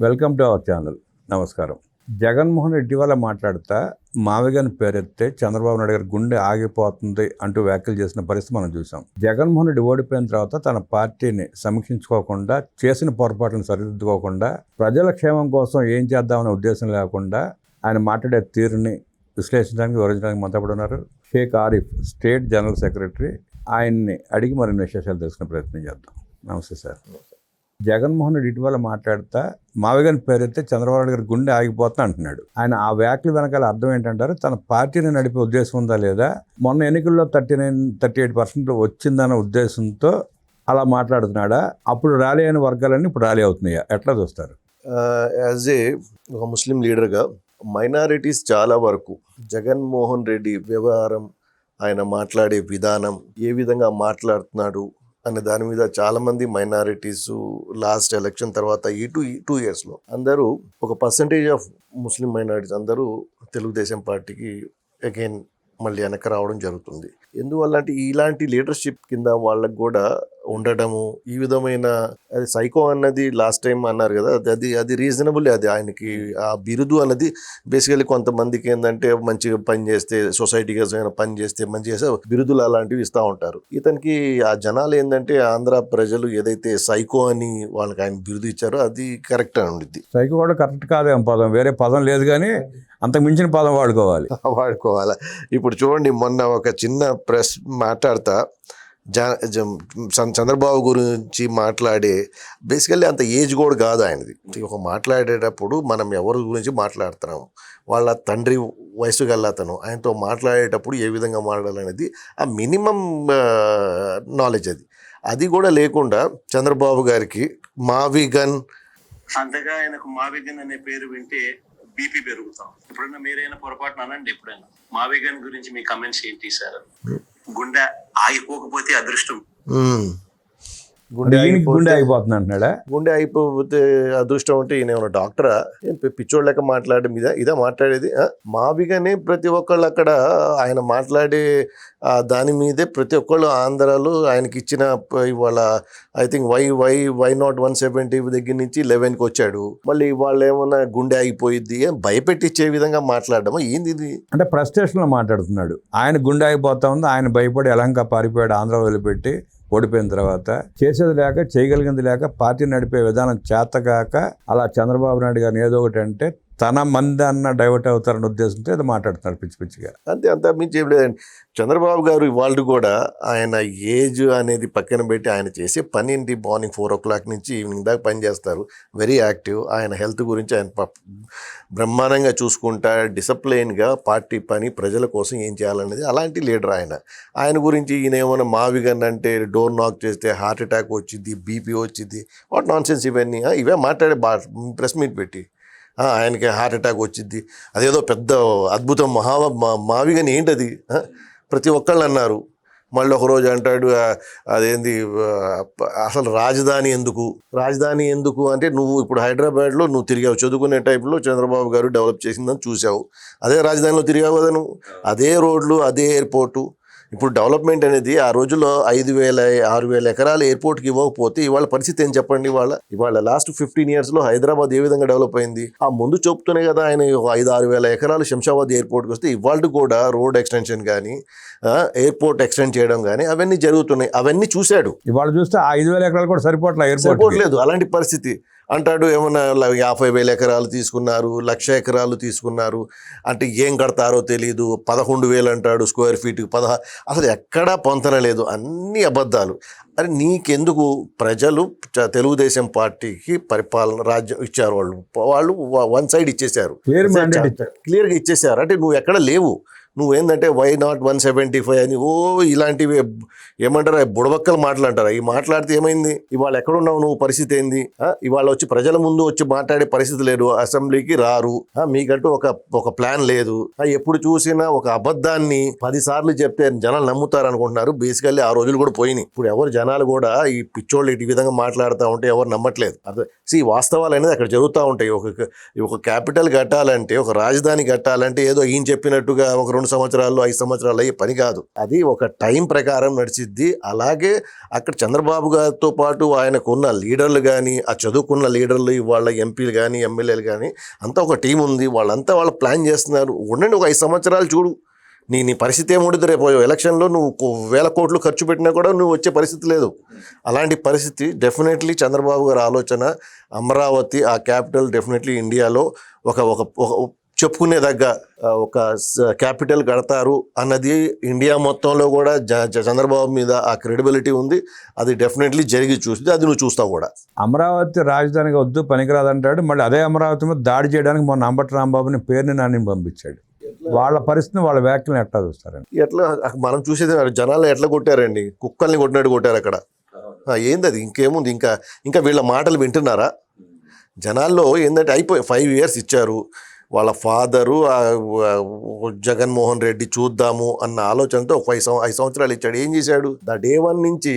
Welcome to our channel. నమస్కారం. జగన్మోహన్ రెడ్డి ఇటీవల మాట్లాడుతా మావిగన్ పేరెత్తే చంద్రబాబు నాయుడు గారి గుండె ఆగిపోతుంది అంటూ వ్యాఖ్యలు చేసిన పరిస్థితి మనం చూసాం. జగన్మోహన్ రెడ్డి ఓడిపోయిన తర్వాత తన పార్టీని సమీక్షించుకోకుండా, చేసిన పొరపాట్లను సరిదిద్దుకోకుండా, ప్రజల క్షేమం కోసం ఏం చేద్దామనే ఉద్దేశం లేకుండా ఆయన మాట్లాడే తీరుని విశ్లేషించడానికి, వివరించడానికి మనతో ఉన్నారు Shaik Arif, state general secretary. ఆయన్ని అడిగి మరిన్ని విశేషాలు తెలుసుకునే ప్రయత్నం చేద్దాం. నమస్తే సార్. జగన్మోహన్ రెడ్డి ఇటీవల మాట్లాడుతా మావిగన్ పేరెత్తే చంద్రబాబు నాయుడు గారి గుండె ఆగిపోతా అంటున్నాడు. ఆయన ఆ వ్యాఖ్యల వెనకాల అర్థం ఏంటంటారు? తన పార్టీని నడిపే ఉద్దేశం ఉందా లేదా? మొన్న ఎన్నికల్లో 38% వచ్చిందన్న ఉద్దేశంతో అలా మాట్లాడుతున్నాడా? అప్పుడు ర్యాలీ అయిన వర్గాలన్నీ ఇప్పుడు ర్యాలీ అవుతున్నాయా? ఎట్లా చూస్తారు? యాజ్ ఏ ఒక ముస్లిం లీడర్గా మైనారిటీస్ చాలా వరకు జగన్మోహన్ రెడ్డి వ్యవహారం, ఆయన మాట్లాడే విధానం, ఏ విధంగా మాట్లాడుతున్నాడు అనే దాని మీద చాలామంది మైనారిటీస్ లాస్ట్ ఎలక్షన్ తర్వాత ఈ టూ ఇయర్స్లో అందరూ ఒక పర్సంటేజ్ ఆఫ్ ముస్లిం మైనారిటీస్ అందరూ తెలుగుదేశం పార్టీకి అగైన్ మళ్ళీ వెనక రావడం జరుగుతుంది. ఎందువల్ల అంటే ఇలాంటి లీడర్షిప్ కింద వాళ్ళకు కూడా ఉండడము, ఈ విధమైన అది సైకో అన్నది లాస్ట్ టైం అన్నారు కదా, అది రీజనబుల్. అది ఆయనకి ఆ బిరుదు అన్నది బేసికలీ కొంతమందికి ఏంటంటే మంచిగా పని చేస్తే, సొసైటీ కోసం పని చేస్తే మంచి చేస్తే బిరుదులు అలాంటివి ఇస్తూ ఉంటారు. ఇతనికి ఆ జనాలు ఏంటంటే ఆంధ్ర ప్రజలు ఏదైతే సైకో అని వాళ్ళకి ఆయన బిరుదు ఇచ్చారో అది కరెక్ట్ అని ఉండిద్ది. సైకో కూడా కరెక్ట్ కాదేం పదం, వేరే పదం లేదు కానీ అంతకు మించిన పదం వాడుకోవాలి. ఇప్పుడు చూడండి, మొన్న ఒక చిన్న ప్రెస్ మాట్లాడతా చంద్రబాబు గురించి మాట్లాడే, బేసికల్లీ అంత ఏజ్ కూడా కాదు ఆయనది. ఒక మాట్లాడేటప్పుడు మనం ఎవరి గురించి మాట్లాడుతున్నాము, వాళ్ళ తండ్రి వయసు గల అతను, ఆయనతో మాట్లాడేటప్పుడు ఏ విధంగా మాట్లాడాలనేది ఆ మినిమం నాలెడ్జ్. అది కూడా లేకుండా చంద్రబాబు గారికి మావిగన్, అంతగా ఆయనకు మావిగన్ అనే పేరు వింటే బీపీ పెరుగుతాం. ఎప్పుడైనా మీరైనా పొరపాటున అనండి, ఎప్పుడైనా మావిగన్ గురించి మీ కమెంట్స్ ఏంటి సార్? గుండె ఆగిపోకపోతే అదృష్టం. గుండె ఆగిపోతుంది అంటున్నాడా? గుండె అయిపోతే అదృష్టం అంటే ఈయన ఏమన్నా డాక్టరా? పిచ్చోళ్ళ లెక్క మాట్లాడడం ఇదా మాట్లాడేది? మావిగానే ప్రతి ఒక్కళ్ళు అక్కడ ఆయన మాట్లాడే దాని మీదే ప్రతి ఒక్కళ్ళు ఆంధ్రాలో ఆయనకి ఇచ్చిన, ఇవాళ ఐ థింక్ వై నాట్ 170 దగ్గర నుంచి 11కి వచ్చాడు. మళ్ళీ వాళ్ళు ఏమన్నా గుండె ఆగిపోయిద్ది భయపెట్టించే విధంగా మాట్లాడడం ఏంది ఇది? అంటే ఫ్రస్ట్రేషన్లో మాట్లాడుతున్నాడు. ఆయన గుండె ఆగిపోతా ఉంది, ఆయన భయపడి ఎలంగా పారిపోయాడు ఆంధ్ర వదిలిపెట్టి. ఓడిపోయిన తర్వాత చేసేది లేక, చేయగలిగింది లేక, పార్టీ నడిపే విధానం చేతగాక అలా చంద్రబాబు నాయుడు గారిని ఏదో ఒకటి అంటే తన మంది అన్న డైవర్ట్ అవుతారన్న ఉద్దేశంతో అది మాట్లాడుతున్నారు పిచ్చి పిచ్చిగా. అంత మించి ఏం లేదండి. చంద్రబాబు గారు వాళ్ళు కూడా ఆయన ఏజ్ అనేది పక్కన పెట్టి ఆయన చేసే పని ఏంటి? మార్నింగ్ 4 o'clock నుంచి ఈవినింగ్ దాకా పని చేస్తారు. Very active. ఆయన హెల్త్ గురించి ఆయన బ్రహ్మాండంగా చూసుకుంటా, డిసిప్లైన్గా పార్టీ పని ప్రజల కోసం ఏం చేయాలనేది అలాంటి లీడర్ ఆయన గురించి ఈయన ఏమైనా మావిగన్ అంటే డోర్ నాక్ చేస్తే హార్ట్ అటాక్ వచ్చింది, బీపీ వచ్చింది, వాట్ నాన్ సెన్స్ ఇవన్నీ. ఇవే మాట్లాడే ప్రెస్ మీట్ పెట్టి ఆయనకి హార్ట్ అటాక్ వచ్చింది, అదేదో పెద్ద అద్భుతం మావిగని ఏంటది? ప్రతి ఒక్కళ్ళు అన్నారు. మళ్ళీ ఒకరోజు అంటాడు అదేంది అసలు రాజధాని ఎందుకు అంటే నువ్వు ఇప్పుడు హైదరాబాద్లో నువ్వు తిరిగావు, చదువుకునే టైంలో చంద్రబాబు గారు డెవలప్ చేసిందని చూసావు, అదే రాజధానిలో తిరిగావు కదా నువ్వు, అదే రోడ్లు, అదే ఎయిర్పోర్టు. ఇప్పుడు డెవలప్మెంట్ అనేది ఆ రోజుల్లో 5,000-6,000 ఎకరాలు ఎయిర్పోర్ట్కి ఇవ్వకపోతే ఇవాళ పరిస్థితి ఏం చెప్పండి? ఇవాళ లాస్ట్ 15 yearsలో హైదరాబాద్ ఏ విధంగా డెవలప్ అయింది? ఆ ముందు చెప్తూనే కదా ఆయన 5-6 వేల ఎకరాలు శంషాబాద్ ఎయిర్పోర్ట్కి వస్తే ఇవాళ కూడా రోడ్ ఎక్స్టెన్షన్ కానీ, ఎయిర్పోర్ట్ ఎక్స్టెండ్ చేయడం కానీ అవన్నీ జరుగుతున్నాయి. అవన్నీ చూశాడు. ఇవాళ చూస్తే 5,000 ఎకరాలు కూడా సరిపోవట్లేదు. అలాంటి పరిస్థితి. అంటాడు ఏమన్నా 50,000 ఎకరాలు తీసుకున్నారు, 1,00,000 ఎకరాలు తీసుకున్నారు అంటే ఏం కడతారో తెలియదు, 11,000 అంటాడు స్క్వేర్ ఫీట్కి, 16. అసలు ఎక్కడా పొంతన లేదు, అన్ని అబద్ధాలు. అరే నీకెందుకు? ప్రజలు తెలుగుదేశం పార్టీకి పరిపాలన రాజ్యం ఇచ్చారు. వాళ్ళు వన్ సైడ్ ఇచ్చేశారు, క్లియర్గా ఇచ్చేశారు. అంటే నువ్వు ఎక్కడ లేవు. నువ్వేందంటే వై నాట్ 175 అని ఇలాంటివి ఏమంటారా, బుడబక్కలు మాట్లాడతారా? ఈ మాట్లాడితే ఏమైంది? ఇవాళ ఎక్కడున్నావు నువ్వు? పరిస్థితి ఏంది? ఇవాళ వచ్చి ప్రజల ముందు వచ్చి మాట్లాడే పరిస్థితి లేదు, అసెంబ్లీకి రారు, మీకంటూ ఒక ప్లాన్ లేదు. ఎప్పుడు చూసినా ఒక అబద్ధాన్ని 10 సార్లు చెప్తే జనాలు నమ్ముతారు అనుకుంటున్నారు. బేసికల్లీ ఆ రోజులు కూడా పోయినాయి. ఇప్పుడు ఎవరు జనాలు కూడా ఈ పిచ్చోళ్ళు ఈ విధంగా మాట్లాడుతూ ఉంటే ఎవరు నమ్మట్లేదు. వాస్తవాలు అనేది అక్కడ జరుగుతూ ఉంటాయి. ఒక క్యాపిటల్ కట్టాలంటే, ఒక రాజధాని కట్టాలంటే ఏదో ఈయన చెప్పినట్టుగా ఒక 2 సంవత్సరాలు 5 సంవత్సరాలు అయ్యే పని కాదు. అది ఒక టైం ప్రకారం నడిచిద్ది. అలాగే అక్కడ చంద్రబాబు గారితో పాటు ఆయనకున్న లీడర్లు కానీ, ఆ చదువుకున్న లీడర్లు, వాళ్ళ ఎంపీలు కానీ, ఎమ్మెల్యేలు కానీ అంతా ఒక టీం ఉంది. వాళ్ళంతా వాళ్ళు ప్లాన్ చేస్తున్నారు. ఉండండి, ఒక 5 సంవత్సరాలు చూడు, నీ పరిస్థితి ఏముంటుంది. రేపు ఎలక్షన్లో నువ్వు 1000 కోట్లు ఖర్చు పెట్టినా కూడా నువ్వు వచ్చే పరిస్థితి లేదు. అలాంటి పరిస్థితి డెఫినెట్లీ చంద్రబాబు గారి ఆలోచన, అమరావతి ఆ క్యాపిటల్ డెఫినెట్లీ ఇండియాలో ఒక చెప్పుకునేదగ్గ ఒక క్యాపిటల్ కడతారు అన్నది ఇండియా మొత్తంలో కూడా చంద్రబాబు మీద ఆ క్రెడిబిలిటీ ఉంది. అది డెఫినెట్లీ జరిగి చూస్తుంది. అది నువ్వు చూస్తావు కూడా. అమరావతి రాజధానిగా వద్దు, పనికిరాదంటాడు. మళ్ళీ అదే అమరావతి మీద దాడి చేయడానికి మొన్న అంబటి రాంబాబుని పేరుని నాని పంపించాడు. వాళ్ళ పరిస్థితిని, వాళ్ళ వ్యాఖ్యలను ఎట్లా చూస్తారండి? ఎట్లా మనం చూసేది, జనాలు ఎట్లా కొట్టారండి, కుక్కల్ని కొట్టినట్టు కొట్టారు అక్కడ. ఏంది అది? ఇంకేముంది? ఇంకా వీళ్ళ మాటలు వింటున్నారా జనాల్లో? ఏంటంటే అయిపోయి 5 years ఇచ్చారు. వాళ్ళ ఫాదరు జగన్మోహన్ రెడ్డి చూద్దాము అన్న ఆలోచనతో 5 సంవత్సరాలు ఇచ్చాడు. ఏం చేశాడు? డే 1 నుంచి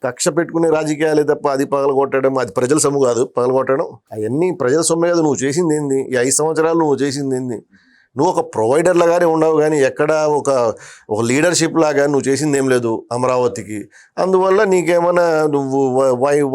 కక్ష పెట్టుకునే రాజకీయాలే తప్ప అది పగలగొట్టడం, అది ప్రజల సొమ్ము కాదు. పగలగొట్టడం అవన్నీ ప్రజల సొమ్మే కాదు. నువ్వు చేసింది ఏంది? ఈ 5 సంవత్సరాలు నువ్వు చేసింది ఏంది? నువ్వు ఒక ప్రొవైడర్ లాగానే ఉండవు, కానీ ఎక్కడ ఒక లీడర్షిప్ లాగా నువ్వు చేసింది ఏం లేదు అమరావతికి. అందువల్ల నీకేమైనా నువ్వు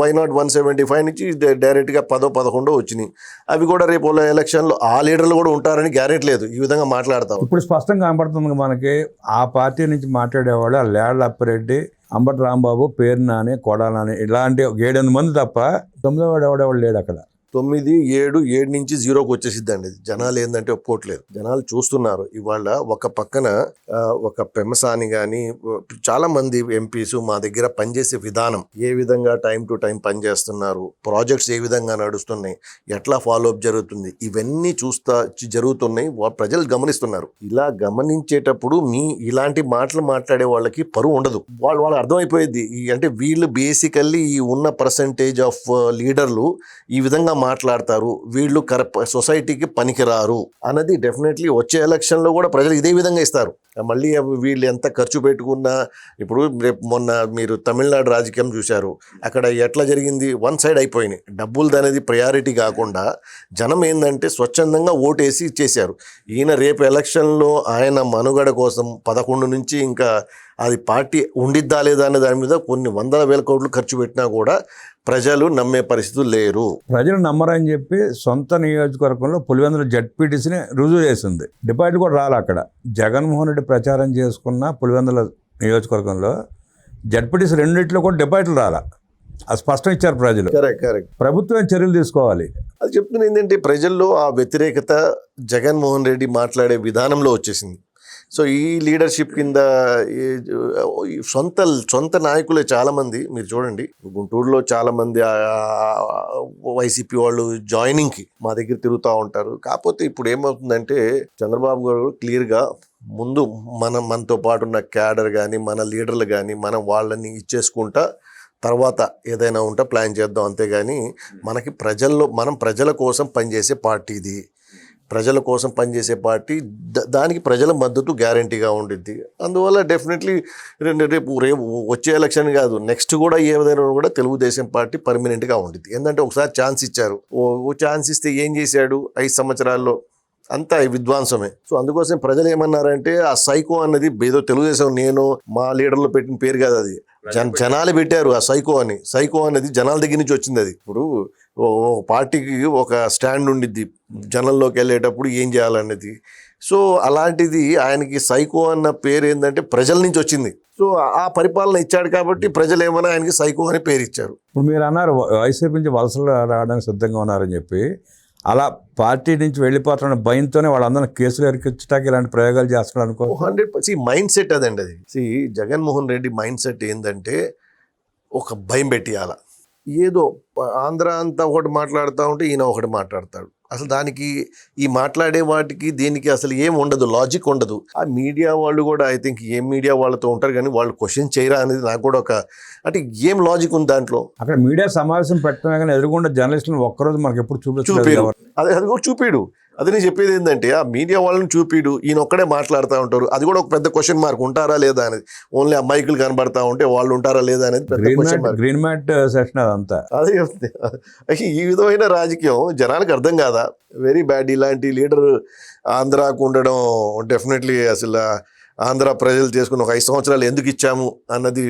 వై నాట్ 175 నుంచి డైరెక్ట్గా 10, 11 వచ్చినాయి. అవి కూడా రేపు ఎలక్షన్లో ఆ లీడర్లు కూడా ఉంటారని గ్యారెంటీ లేదు. ఈ విధంగా మాట్లాడతావు. ఇప్పుడు స్పష్టంగా కనపడుతుంది మనకి. ఆ పార్టీ నుంచి మాట్లాడేవాళ్ళు లేళ్ల అప్పిరెడ్డి, అంబటి రాంబాబు, పేరు నాని, కొడాల నాని, ఇలాంటి 7-8 మంది తప్ప 9వ వాడు ఎవడెవడు లేడు అక్కడ. 9, 7 నుంచి 0కి వచ్చేసిద్దండి. జనాలు ఏంటంటే ఒప్పుకోవట్లేదు. జనాలు చూస్తున్నారు. ఇవాళ ఒక పక్కన ఒక పెమసాని కానీ చాలా మంది ఎంపీస్ మా దగ్గర పనిచేసే విధానం, ఏ విధంగా టైం టు టైం పనిచేస్తున్నారు, ప్రాజెక్ట్స్ ఏ విధంగా నడుస్తున్నాయి, ఎట్లా ఫాలోఅప్ జరుగుతుంది, ఇవన్నీ జరుగుతున్నాయి. ప్రజలు గమనిస్తున్నారు. ఇలా గమనించేటప్పుడు ఇలాంటి మాటలు మాట్లాడే వాళ్ళకి పరువు ఉండదు. వాళ్ళు అర్థమైపోయేది. అంటే వీళ్ళు బేసికల్లీ ఈ ఉన్న పర్సంటేజ్ ఆఫ్ లీడర్లు ఈ విధంగా మాట్లాడతారు, వీళ్ళు సొసైటీకి పనికిరారు అన్నది డెఫినెట్లీ వచ్చే ఎలక్షన్లో కూడా ప్రజలు ఇదే విధంగా ఇస్తారు. మళ్ళీ వీళ్ళు ఎంత ఖర్చు పెట్టుకున్నా, ఇప్పుడు రేపు మొన్న మీరు తమిళనాడు రాజకీయం చూశారు. అక్కడ ఎట్లా జరిగింది? 1 సైడ్ అయిపోయినాయి. డబ్బులు అనేది ప్రయారిటీ కాకుండా జనం ఏంటంటే స్వచ్ఛందంగా ఓటేసి ఇచ్చేశారు. ఈయన రేపు ఎలక్షన్లో ఆయన మనుగడ కోసం 11 నుంచి ఇంకా అది పార్టీ ఉండిద్దా లేదా అనే దాని మీద కొన్ని 100,000 కోట్లు ఖర్చు పెట్టినా కూడా ప్రజలు నమ్మే పరిస్థితులు లేరు. ప్రజలు నమ్మరని చెప్పి సొంత నియోజకవర్గంలో పులివెందుల జడ్పీటీసీని రుజువు చేసింది. డిపాజిట్ కూడా రాలే అక్కడ. జగన్మోహన్ రెడ్డి ప్రచారం చేసుకున్న పులివెందుల నియోజకవర్గంలో జడ్పీటీసీ రెండిట్లో కూడా డిపాజిట్లు రాలే. అది స్పష్టం ఇచ్చారు ప్రజలు. కరెక్ట్. ప్రభుత్వం చర్యలు తీసుకోవాలి. అది చెప్తున్నా ఏంటంటే ప్రజల్లో ఆ వ్యతిరేకత జగన్మోహన్ రెడ్డి మాట్లాడే విధానంలో వచ్చేసింది. సో ఈ లీడర్షిప్ కింద సొంత నాయకులే చాలామంది. మీరు చూడండి, గుంటూరులో చాలామంది వైసీపీ వాళ్ళు జాయినింగ్కి మా దగ్గర తిరుగుతూ ఉంటారు. కాకపోతే ఇప్పుడు ఏమవుతుందంటే చంద్రబాబు గారు క్లియర్గా ముందు మనతో పాటు ఉన్న క్యాడర్ కానీ, మన లీడర్లు కానీ, మనం వాళ్ళని ఇచ్చేసుకుంటా తర్వాత ఏదైనా ఉంటే ప్లాన్ చేద్దాం. అంతేగాని మనం ప్రజల కోసం పనిచేసే పార్టీ ఇది. ప్రజల కోసం పనిచేసే పార్టీ, దానికి ప్రజల మద్దతు గ్యారంటీగా ఉండిద్ది. అందువల్ల డెఫినెట్లీ రేపు వచ్చే ఎలక్షన్ కాదు, నెక్స్ట్ కూడా ఏదైనా కూడా తెలుగుదేశం పార్టీ పర్మనెంట్గా ఉండిద్ది. ఏంటంటే ఒకసారి ఛాన్స్ ఇచ్చారు. ఛాన్స్ ఇస్తే ఏం చేశాడు? 5 సంవత్సరాల్లో అంతా విధ్వంసమే. సో అందుకోసం ప్రజలు ఏమన్నారంటే ఆ సైకో అన్నది ఏదో తెలుగుదేశం మా లీడర్లో పెట్టిన పేరు కాదు, అది జనాలు పెట్టారు ఆ సైకో అనేది జనాల దగ్గర నుంచి వచ్చింది. అది ఇప్పుడు పార్టీకి ఒక స్టాండ్ ఉండిద్ది జనంలోకి వెళ్ళేటప్పుడు ఏం చేయాలన్నది. సో అలాంటిది ఆయనకి సైకో అన్న పేరు ఏంటంటే ప్రజల నుంచి వచ్చింది. సో ఆ పరిపాలన ఇచ్చాడు కాబట్టి ప్రజలు ఏమైనా ఆయనకి సైకో అని పేరు ఇచ్చారు. ఇప్పుడు మీరు అన్నారు వైసీపీ నుంచి వలసలు రావడానికి సిద్ధంగా ఉన్నారని చెప్పి. అలా పార్టీ నుంచి వెళ్ళిపోతున్న భయంతోనే వాళ్ళందరినీ కేసులు ఎరికించడానికి ఇలాంటి ప్రయోగాలు చేస్తున్నాడు అనుకో. 100% మైండ్ సెట్ అదండి. అది జగన్మోహన్ రెడ్డి మైండ్ సెట్ ఏంటంటే ఒక భయం పెట్టియాల. ఏదో ఆంధ్ర అంతా ఒకటి మాట్లాడుతూ ఉంటే ఈయన ఒకటి మాట్లాడతాడు. అసలు దానికి ఈ మాట్లాడే వాటికి దీనికి అసలు ఏం ఉండదు, లాజిక్ ఉండదు. ఆ మీడియా వాళ్ళు కూడా ఐ థింక్ ఏం మీడియా వాళ్ళతో ఉంటారు కానీ వాళ్ళు క్వశ్చన్ చేయరా అనేది నాకు కూడా అంటే ఏం లాజిక్ ఉంది దాంట్లో. అక్కడ మీడియా సమావేశం పెట్టడమే కానీ ఎదురుగుండా జర్నలిస్టులను ఒక్కరోజు మనకి ఎప్పుడు చూపించారు. అది కూడా చూపిడు. అది నేను చెప్పేది ఏంటంటే ఆ మీడియా వాళ్ళని చూపిడు, ఈయన ఒక్కడే మాట్లాడుతూ ఉంటారు. అది కూడా ఒక పెద్ద క్వశ్చన్ మార్క్, ఉంటారా లేదా అనేది. ఓన్లీ అమ్మాయికులు కనబడతా ఉంటే వాళ్ళు ఉంటారా లేదా అనేది పెద్ద question mark. Green mat session అదంతా. అదే చెప్తే ఈ విధమైన రాజకీయం జనాలకు అర్థం కాదా? Very bad. ఇలాంటి లీడర్ ఆంధ్రాకు ఉండడం డెఫినెట్లీ అసలు ఆంధ్ర ప్రజలు చేసుకున్న ఒక 5 సంవత్సరాలు ఎందుకు ఇచ్చాము అన్నది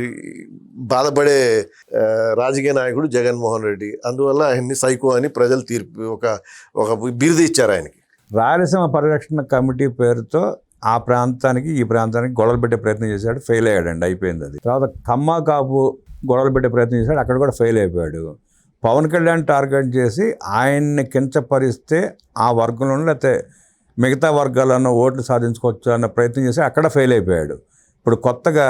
బాధపడే రాజకీయ నాయకుడు జగన్మోహన్ రెడ్డి. అందువల్ల ఆయన్ని సైకో అని ప్రజలు తీర్పు ఒక బిరుదు ఇచ్చారు ఆయనకి. రాయలసీమ పరిరక్షణ కమిటీ పేరుతో ఆ ప్రాంతానికి ఈ ప్రాంతానికి గొడవలు పెట్టే ప్రయత్నం చేశాడు, ఫెయిల్ అయ్యాడండి, అయిపోయింది అది. తర్వాత కమ్మ కాపు గొడవలు పెట్టే ప్రయత్నం చేశాడు, అక్కడ కూడా ఫెయిల్ అయిపోయాడు. పవన్ కళ్యాణ్ టార్గెట్ చేసి ఆయన్ని కించపరిస్తే ఆ వర్గంలో లేకపోతే మిగతా వర్గాలను ఓట్లు సాధించుకోవచ్చు అన్న ప్రయత్నం చేసి అక్కడ ఫెయిల్ అయిపోయాడు. ఇప్పుడు కొత్తగా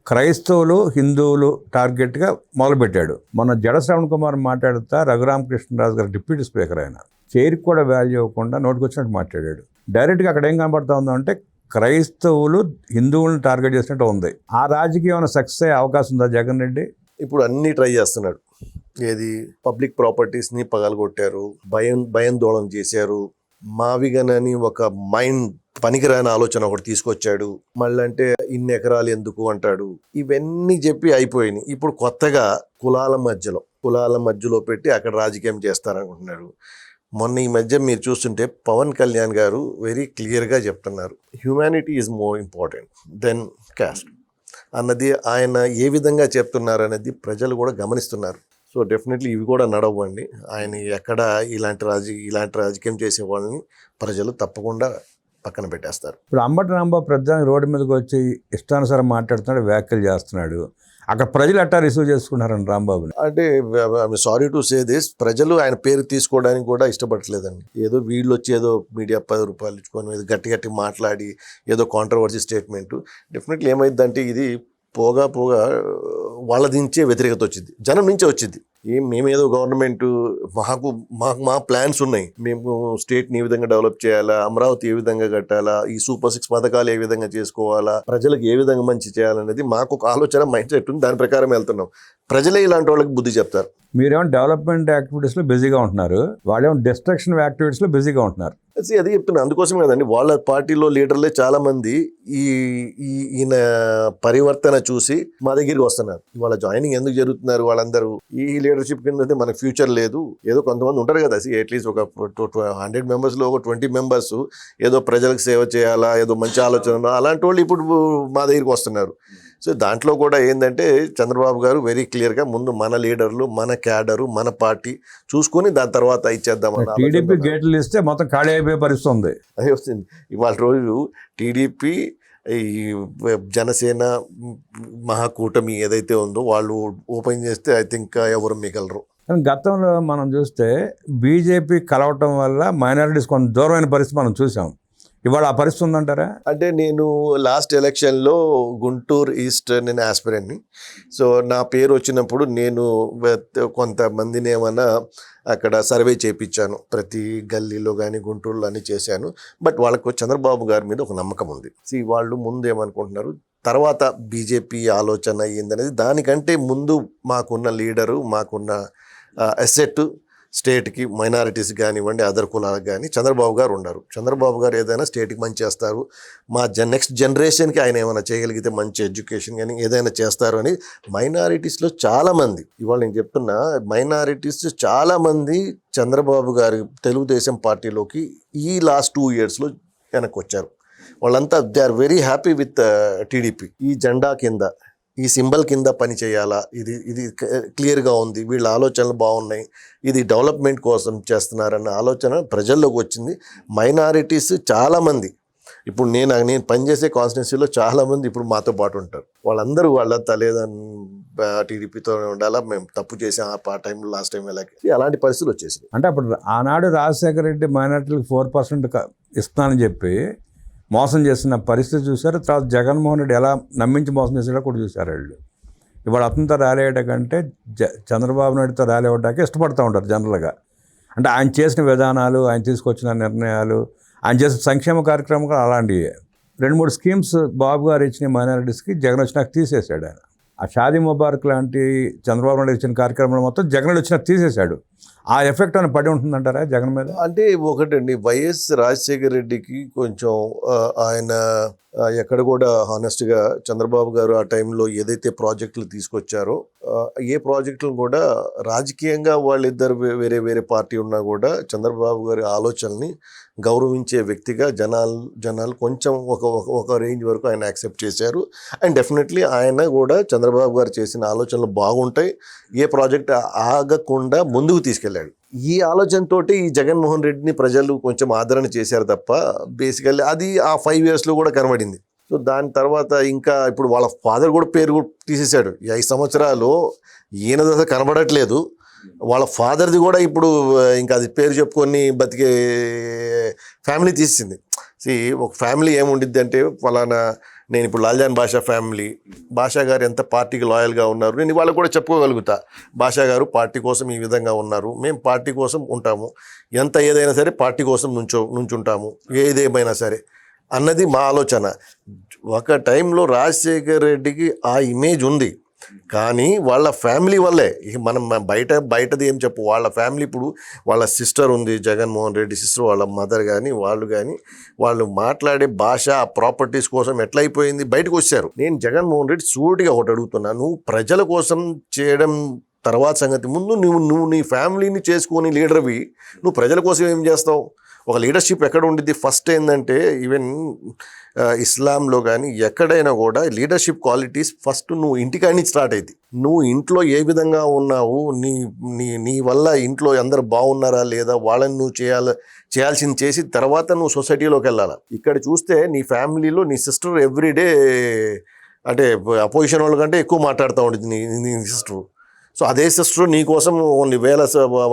క్రైస్తవులు హిందువులు టార్గెట్గా మొదలుపెట్టాడు. మొన్న జడ శ్రవణ్ కుమార్ మాట్లాడుతా రఘురామకృష్ణరాజు గారు డిప్యూటీ స్పీకర్, ఆయన చైర్కి కూడా వాల్యూ ఇవ్వకుండా నోటికి వచ్చినట్టు మాట్లాడాడు. డైరెక్ట్గా అక్కడ ఏం కనబడతా ఉందంటే క్రైస్తవులు హిందువులను టార్గెట్ చేసినట్టు ఉంది. ఆ రాజకీయం ఏమైనా సక్సెస్ అయ్యే అవకాశం ఉందా జగన్ రెడ్డి? ఇప్పుడు అన్నీ ట్రై చేస్తున్నాడు. ఏది పబ్లిక్ ప్రాపర్టీస్ని పగలగొట్టారు, భయాందోళన చేశారు. మావిగన్ అని ఒక మైండ్ పనికిరాని ఆలోచన ఒకటి తీసుకొచ్చాడు. మళ్ళీ అంటే ఇన్ని ఎకరాలు ఎందుకు అంటాడు. ఇవన్నీ చెప్పి అయిపోయినాయి. ఇప్పుడు కొత్తగా కులాల మధ్యలో పెట్టి అక్కడ రాజకీయం చేస్తారనుకుంటున్నారు. మొన్న ఈ మధ్య మీరు చూస్తుంటే పవన్ కళ్యాణ్ గారు వెరీ క్లియర్గా చెప్తున్నారు, humanity is more important than caste అన్నది. ఆయన ఏ విధంగా చెప్తున్నారు అనేది ప్రజలు కూడా గమనిస్తున్నారు. సో డెఫినెట్లీ ఇవి కూడా నడవండి. ఆయన ఎక్కడ ఇలాంటి రాజకీయం చేసే వాళ్ళని ప్రజలు తప్పకుండా పక్కన పెట్టేస్తారు. ఇప్పుడు అంబటి రాంబాబు ప్రధాని రోడ్డు మీదకి వచ్చి ఇష్టానుసారం మాట్లాడుతున్నాడు, వ్యాఖ్యలు చేస్తున్నాడు. అక్కడ ప్రజలు ఎట్టా రిసీవ్ చేసుకున్నారని రాంబాబుని? అంటే సారీ టు సే దిస్, ప్రజలు ఆయన పేరు తీసుకోవడానికి కూడా ఇష్టపడట్లేదండి. ఏదో వీళ్ళు వచ్చి ఏదో మీడియా 10 రూపాయలు ఇచ్చుకొని ఏదో గట్టి మాట్లాడి ఏదో కాంట్రవర్సీ స్టేట్మెంట్. డెఫినెట్లీ ఏమైందంటే ఇది పోగా వాళ్ళ నుంచే వ్యతిరేకత వచ్చింది, జనం నుంచే వచ్చింది. మేమేదో గవర్నమెంట్ మా ప్లాన్స్ ఉన్నాయి, మేము స్టేట్ని ఏ విధంగా డెవలప్ చేయాలా, అమరావతి ఏ విధంగా కట్టాలా, ఈ సూపర్ 6 పథకాలు ఏ విధంగా చేసుకోవాలా, ప్రజలకు ఏ విధంగా మంచి చేయాలనేది మాకు ఒక ఆలోచన, మైండ్ సెట్ ఉంది. దాని ప్రకారం వెళ్తున్నాం. ప్రజలే ఇలాంటి వాళ్ళకి బుద్ధి చెప్తారు. మీరేమో డెవలప్మెంట్ యాక్టివిటీస్లో బిజీగా ఉంటున్నారు, వాళ్ళేమో డిస్ట్రక్షన్ యాక్టివిటీస్లో బిజీగా ఉంటున్నారు. అది చెప్తున్నా. అందుకోసం కదండి వాళ్ళ పార్టీలో లీడర్లే చాలా మంది ఈయన పరివర్తన చూసి మా దగ్గరికి వస్తున్నారు. వాళ్ళ జాయినింగ్ ఎందుకు జరుగుతున్నారు? వాళ్ళందరూ ఈ లీడర్షిప్ కింద మనకు ఫ్యూచర్ లేదు. ఏదో కొంతమంది ఉంటారు కదా, అట్లీస్ట్ ఒక 100 మెంబర్స్లో ఒక 20 మెంబర్స్ ఏదో ప్రజలకు సేవ చేయాలా, ఏదో మంచి ఆలోచన, అలాంటి వాళ్ళు ఇప్పుడు మా దగ్గరికి వస్తున్నారు. సో దాంట్లో కూడా ఏంటంటే చంద్రబాబు గారు వెరీ క్లియర్గా ముందు మన లీడర్లు, మన క్యాడరు, మన పార్టీ చూసుకొని దాని తర్వాత ఇచ్చేద్దామని. టీడీపీ గేట్లు ఇస్తే మొత్తం ఖాళీ అయిపోయే పరిస్థితి ఉంది. అదే వస్తుంది. ఇవాళ రోజు టీడీపీ, ఈ జనసేన మహాకూటమి ఏదైతే ఉందో వాళ్ళు ఓపెన్ చేస్తే ఐ థింక్ ఎవరు మిగలరు. కానీ గతంలో మనం చూస్తే బీజేపీ కలవటం వల్ల మైనారిటీస్ కొంత దూరమైన పరిస్థితి మనం చూసాం. ఇవాళ ఆ పరిస్థితి ఉందంటారా? అంటే నేను లాస్ట్ ఎలక్షన్లో గుంటూరు ఈస్ట్ నేను ఆస్పిరెంట్ని. సో నా పేరు వచ్చినప్పుడు నేను కొంతమందిని ఏమన్నా అక్కడ సర్వే చేయించాను, ప్రతి గల్లీలో కానీ గుంటూరులో అని చేశాను. బట్ వాళ్ళకు చంద్రబాబు గారి మీద ఒక నమ్మకం ఉంది. వాళ్ళు ముందు ఏమనుకుంటున్నారు, తర్వాత బీజేపీ ఆలోచన ఏందనేది, దానికంటే ముందు మాకున్న లీడరు, మాకున్న అసెట్ స్టేట్కి, మైనారిటీస్ కానివ్వండి, అదర్ కులాలకు కానీ చంద్రబాబు గారు ఉన్నారు. చంద్రబాబు గారు ఏదైనా స్టేట్కి మంచి చేస్తారు, మా నెక్స్ట్ జనరేషన్కి ఆయన ఏమైనా చేయగలిగితే మంచి ఎడ్యుకేషన్ కానీ ఏదైనా చేస్తారు అని మైనారిటీస్లో చాలామంది, ఇవాళ నేను చెప్తున్నా, మైనారిటీస్ చాలామంది చంద్రబాబు గారి తెలుగుదేశం పార్టీలోకి ఈ లాస్ట్ 2 yearsలో వెనక్కి వచ్చారు. వాళ్ళంతా they are very happy with TDP. ఈ జెండా కింద, ఈ సింబల్ కింద పని చేయాలా, ఇది క్లియర్గా ఉంది, వీళ్ళ ఆలోచనలు బాగున్నాయి, ఇది డెవలప్మెంట్ కోసం చేస్తున్నారన్న ఆలోచన ప్రజల్లోకి వచ్చింది. మైనారిటీస్ చాలామంది ఇప్పుడు నేను పనిచేసే కాన్స్టిట్యున్సీలో చాలామంది ఇప్పుడు మాతో పాటు ఉంటారు. వాళ్ళందరూ వాళ్ళ తల్లిదండ్రులు టీడీపీతో ఉండాలా, మేము తప్పు చేసాం ఆ టైంలో, లాస్ట్ టైం ఎలాగే అలాంటి పరిస్థితులు వచ్చేసింది. అంటే అప్పుడు ఆనాడు రాజశేఖర రెడ్డి మైనారిటీలకు 4% ఇస్తానని చెప్పి మోసం చేసిన పరిస్థితి చూశారు. తర్వాత జగన్మోహన్ రెడ్డి ఎలా నమ్మించి మోసం చేసాడో కూడా చూశారు వాళ్ళు. ఇవాళ అతనితో ర్యాలీ అయ్యట కంటే చంద్రబాబు నాయుడుతో ర్యాలీ అవ్వడానికి ఇష్టపడుతూ ఉంటారు జనరల్గా. అంటే ఆయన చేసిన విధానాలు, ఆయన తీసుకొచ్చిన నిర్ణయాలు, ఆయన చేసిన సంక్షేమ కార్యక్రమాలు అలాంటివి. 2-3 స్కీమ్స్ బాబు గారు ఇచ్చిన మైనారిటీస్కి జగన్ వచ్చినాక తీసేసాడు ఆయన. ఆ షాదీ ముబారక్ లాంటి చంద్రబాబు నాయుడు ఇచ్చిన కార్యక్రమాలు మొత్తం జగన్ వచ్చిన తీసేశాడు. ఆ ఎఫెక్ట్ అని పడి ఉంటుందంటారా జగన్ మీద? అంటే ఒకటండి, వైఎస్ రాజశేఖర రెడ్డికి కొంచెం ఆయన ఎక్కడ కూడా హానెస్ట్గా చంద్రబాబు గారు ఆ టైంలో ఏదైతే ప్రాజెక్టులు తీసుకొచ్చారో ఏ ప్రాజెక్టులు కూడా రాజకీయంగా వాళ్ళిద్దరు వేరే వేరే పార్టీ ఉన్నా కూడా చంద్రబాబు గారి ఆలోచనల్ని గౌరవించే వ్యక్తిగా జనాలు కొంచెం ఒక రేంజ్ వరకు ఆయన యాక్సెప్ట్ చేశారు. అండ్ డెఫినెట్లీ ఆయన కూడా చంద్రబాబు గారు చేసిన ఆలోచనలు బాగుంటాయి, ఏ ప్రాజెక్ట్ ఆగకుండా ముందుకు తీసుకెళ్ళాడు. ఈ ఆలోచనతోటి ఈ జగన్మోహన్ రెడ్డిని ప్రజలు కొంచెం ఆదరణ చేశారు తప్ప బేసికల్లీ అది ఆ 5 yearsలో కూడా కనబడింది. సో దాని తర్వాత ఇంకా ఇప్పుడు వాళ్ళ ఫాదర్ కూడా పేరు కూడా తీసేశాడు. ఈ 5 సంవత్సరాలు ఈయన దశ కనబడట్లేదు, వాళ్ళ ఫాదర్ది కూడా ఇప్పుడు ఇంకా అది పేరు చెప్పుకొని బతికే ఫ్యామిలీ తీసింది. ఒక ఫ్యామిలీ ఏముండిద్ది అంటే ఫలానా, నేను ఇప్పుడు లాల్జాన్ బాషా ఫ్యామిలీ, బాషా గారు ఎంత పార్టీకి లాయల్గా ఉన్నారు నేను వాళ్ళకు కూడా చెప్పుకోగలుగుతా. బాషా గారు పార్టీ కోసం ఈ విధంగా ఉన్నారు, మేము పార్టీ కోసం ఉంటాము, ఎంత ఏదైనా సరే పార్టీ కోసం నుంచుంటాము, ఏదేమైనా సరే అన్నది మా ఆలోచన. ఒక టైంలో రాజశేఖర్ రెడ్డికి ఆ ఇమేజ్ ఉంది, కానీ వాళ్ళ ఫ్యామిలీ వల్లే. ఇక మనం బయటది ఏం చెప్పు, వాళ్ళ ఫ్యామిలీ ఇప్పుడు వాళ్ళ సిస్టర్ ఉంది, జగన్మోహన్ రెడ్డి సిస్టర్, వాళ్ళ మదర్ కానీ వాళ్ళు మాట్లాడే భాష ప్రాపర్టీస్ కోసం ఎట్లా అయిపోయింది బయటకు వచ్చారు. నేను జగన్మోహన్ రెడ్డి సూటిగా ఒకటి అడుగుతున్నా, నువ్వు ప్రజల కోసం చేయడం తర్వాత సంగతి, ముందు నువ్వు నీ ఫ్యామిలీని చేసుకొని లీడర్వి, నువ్వు ప్రజల కోసం ఏం చేస్తావు? ఒక లీడర్షిప్ ఎక్కడ ఉండిద్ది? ఫస్ట్ ఏంటంటే ఈవెన్ ఇస్లాంలో కానీ ఎక్కడైనా కూడా లీడర్షిప్ క్వాలిటీస్ ఫస్ట్ నువ్వు ఇంటికాడి నుంచి స్టార్ట్ అయింది. నువ్వు ఇంట్లో ఏ విధంగా ఉన్నావు, నీ వల్ల ఇంట్లో అందరు బాగున్నారా లేదా, వాళ్ళని నువ్వు చేయాల్సింది చేసి తర్వాత నువ్వు సొసైటీలోకి వెళ్ళాలి. ఇక్కడ చూస్తే నీ ఫ్యామిలీలో నీ సిస్టర్ ఎవ్రీడే అంటే అపోజిషన్ వాళ్ళ కంటే ఎక్కువ మాట్లాడుతూ ఉంటుంది నీ సిస్టర్. సో అదే సిస్టర్ నీకోసం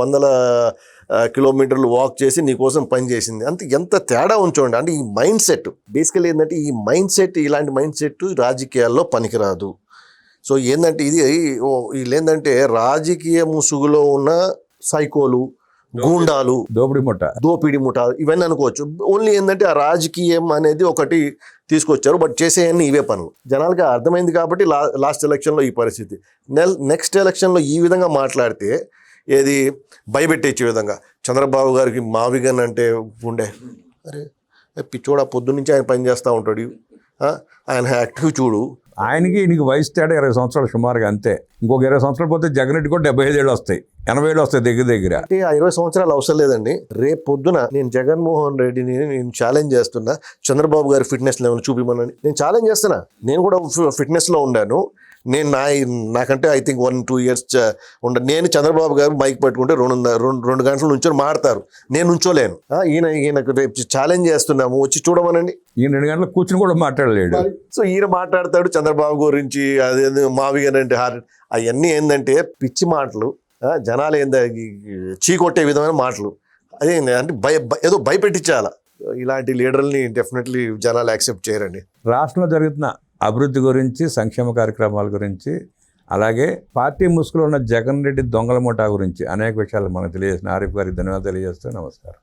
వందల కిలోమీటర్లు వాక్ చేసి నీకోసం పనిచేసింది. అంతే, ఎంత తేడా ఉంచండి. అంటే ఈ మైండ్ సెట్ బేసికలీ ఏంటంటే ఇలాంటి మైండ్ సెట్ రాజకీయాల్లో పనికిరాదు. సో ఏంటంటే వీళ్ళు ఏంటంటే రాజకీయ ముసుగులో ఉన్న సైకోలు, గూండాలు, దోపిడి ముఠ ఇవన్నీ అనుకోవచ్చు. ఓన్లీ ఏంటంటే ఆ రాజకీయం అనేది ఒకటి తీసుకొచ్చారు, బట్ చేసేయన్నీ ఇవే పనులు. జనాలకి అర్థమైంది కాబట్టి లాస్ట్ ఎలక్షన్లో ఈ పరిస్థితి. నెక్స్ట్ ఎలక్షన్లో ఈ విధంగా మాట్లాడితే ఏది భయపెట్టేచ్చే విధంగా చంద్రబాబు గారికి మావిగన్ అంటే ఉండే, అరే పిచ్చోడా పొద్దున్నుంచి ఆయన పని చేస్తూ ఉంటాడు, ఆయన యాక్టివ్ చూడు. ఆయనకి నీకు వయసు తేడా 20 సంవత్సరాలు సుమారుగా, అంతే. ఇంకొక 20 సంవత్సరాలు పోతే జగన్ రెడ్డి కూడా 75 ఏళ్ళు వస్తాయి, 80 ఏళ్ళు వస్తాయి దగ్గర. అంటే ఆ 20 సంవత్సరాలు అవసరం లేదండి. రేపు పొద్దున నేను జగన్మోహన్ రెడ్డిని నేను ఛాలెంజ్ చేస్తున్నా, చంద్రబాబు గారి ఫిట్నెస్ లెవెల్ చూపిమని నేను ఛాలెంజ్ చేస్తున్నా. నేను కూడా ఫిట్నెస్లో ఉండాను. నేను నాకంటే ఐ థింక్ 1-2 years నేను చంద్రబాబు గారు మైక్ పట్టుకుంటే 2 గంటల నుంచో మాడతారు, నేను నుంచోలేను. ఈయనకు రేపు ఛాలెంజ్ చేస్తున్నాము, వచ్చి చూడమనండి. ఈయన 2 గంటలు కూర్చుని కూడా మాట్లాడలేడు. సో ఈయన మాట్లాడతాడు చంద్రబాబు గురించి, అదే మావిగనంటే అవన్నీ ఏంటంటే పిచ్చి మాటలు, జనాలు చీకొట్టే విధమైన మాటలు. అదే అంటే ఏదో భయపెట్టించాల. ఇలాంటి లీడర్ని డెఫినెట్లీ జనాలు యాక్సెప్ట్ చేయరండి. రాష్ట్రంలో జరుగుతున్న అభివృద్ధి గురించి, సంక్షేమ కార్యక్రమాల గురించి, అలాగే పార్టీ ముసుగులో ఉన్న జగన్ రెడ్డి దొంగల ముఠా గురించి అనేక విషయాలు మనకు తెలియజేసిన ఆరిఫ్ గారికి ధన్యవాదాలు తెలియజేస్తూ నమస్కారం.